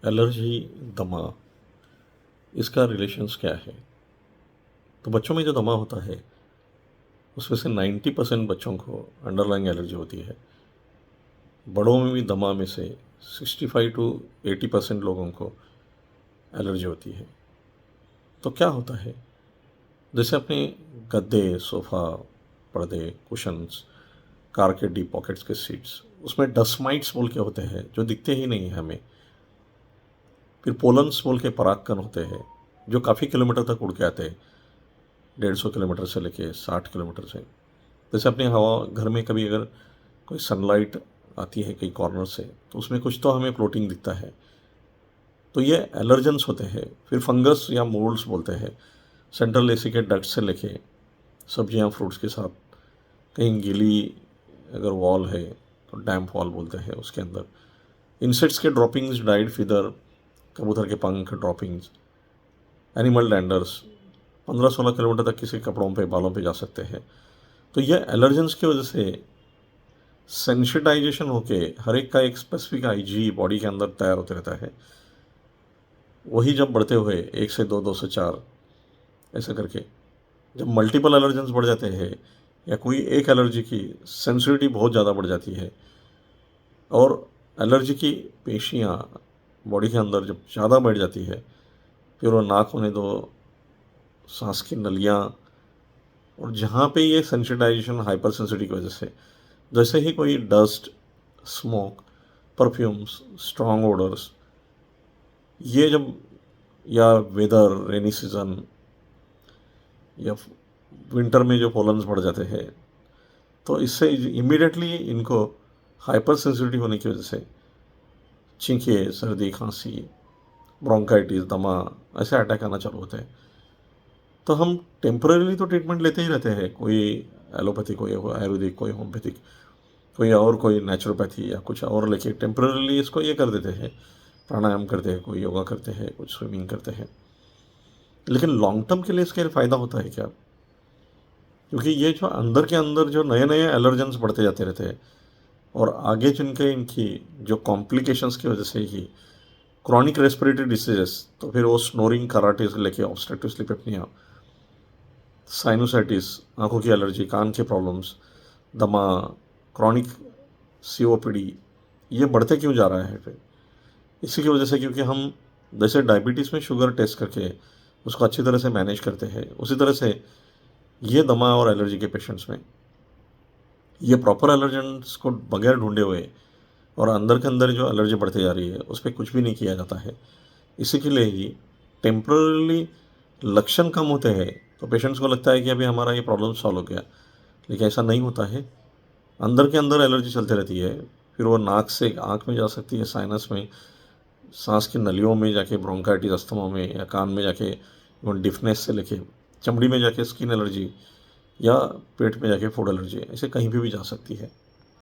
Allergy, दमा, इसका relations क्या है? तो बच्चों में जो दमा होता है उसमें से 90% बच्चों को अंडरलाइंग एलर्जी होती है। बड़ों में भी दमा में से 65 टू 80% लोगों को एलर्जी होती है। तो क्या होता है? जैसे अपने गद्दे, सोफ़ा, पर्दे, कुशन्स, कार के डीप पॉकेट्स के सीट्स, उसमें डस्ट माइट्स बोल के होते हैं जो दिखते ही नहीं हैं हमें। फिर पोलन्स बोल के परागकण होते हैं जो काफ़ी किलोमीटर तक उड़ के आते हैं, 150 किलोमीटर से लेके 60 किलोमीटर से। जैसे अपने हवा घर में कभी अगर कोई सनलाइट आती है कई कॉर्नर से तो उसमें कुछ तो हमें फ्लोटिंग दिखता है। तो ये एलर्जेंस होते हैं। फिर फंगस या मोल्ड्स बोलते हैं, सेंट्रल एसी के डक्ट से लेके सब्जियां फ्रूट्स के साथ कहीं गीली अगर वॉल है तो डैम्प वॉल बोलते हैं उसके अंदर। इंसेक्ट्स के ड्रॉपिंग्स, डाइड फीदर, कबूतर के पंख ड्रॉपिंग्स, एनिमल डैंडर्स 15-16 किलोमीटर तक किसी कपड़ों पे बालों पे जा सकते हैं। तो ये एलर्जेंस की वजह से सेंसिटाइजेशन होके हर एक का एक स्पेसिफिक आईजी बॉडी के अंदर तैयार होते रहता है। वही जब बढ़ते हुए 1 से 2, 2 से 4 ऐसे करके जब मल्टीपल एलर्जेंस बढ़ जाते हैं या कोई एक एलर्जी की सेंसिटिविटी बहुत ज़्यादा बढ़ जाती है और एलर्जी की पेशियाँ बॉडी के अंदर जब ज़्यादा बढ़ जाती है, फिर वो नाक होने दो, सांस की नलियाँ, और जहाँ पे ये सेंसिटाइजेशन हाइपर सेंसिटिविटी की वजह से जैसे ही कोई dust, smoke, perfumes, strong odours, ये जब, या वेदर, रेनी सीजन या विंटर में जो पोलन्स बढ़ जाते हैं, तो इससे इमीडिएटली इनको हाइपर सेंसिटिविटी होने की वजह से छींके, सर्दी, खांसी, ब्रोंकाइटिस, दमा ऐसे अटैक आना चालू होते हैं। तो हम टेम्परेरीली तो ट्रीटमेंट लेते ही रहते हैं, कोई एलोपैथी, कोई आयुर्वेदिक, कोई होम्योपैथिक, कोई और कोई नेचुरोपैथी या कुछ और लेके टेम्परेरीली इसको ये कर देते हैं, प्राणायाम करते हैं, कोई योगा करते हैं, कुछ स्विमिंग करते हैं। लेकिन लॉन्ग टर्म के लिए इसका फ़ायदा होता है क्या? क्योंकि ये जो अंदर के अंदर जो नए नए एलर्जेंस बढ़ते जाते रहते हैं और आगे जिनके इनकी जो कॉम्प्लिकेशंस की वजह से ही क्रॉनिक रेस्पिरेटरी डिसीजेस, तो फिर वो स्नोरिंग, कराटे से लेके ऑब्स्ट्रक्टिव स्लीप एपनिया, साइनोसाइटिस, आंखों की एलर्जी, कान के प्रॉब्लम्स, दमा, क्रॉनिक सीओपीडी, ये बढ़ते क्यों जा रहा है? फिर इसी की वजह से, क्योंकि हम जैसे डायबिटीज़ में शुगर टेस्ट करके उसको अच्छी तरह से मैनेज करते हैं, उसी तरह से ये दमा और एलर्जी के पेशेंट्स में ये प्रॉपर एलर्जेंस को बगैर ढूंढे हुए और अंदर के अंदर जो एलर्जी बढ़ती जा रही है उस पर कुछ भी नहीं किया जाता है। इसी के लिए ही टेम्परली लक्षण कम होते हैं तो पेशेंट्स को लगता है कि अभी हमारा ये प्रॉब्लम सॉल्व हो गया, लेकिन ऐसा नहीं होता है। अंदर के अंदर एलर्जी चलती रहती है, फिर वो नाक से आँख में जा सकती है, साइनस में, सांस की नलियों में जाके ब्रोंकाइटिस, अस्थमा में, या कान में जाके डिफनेस से लेके चमड़ी में जाके स्किन एलर्जी, या पेट में जाके फूड एलर्जी, ऐसे कहीं भी जा सकती है।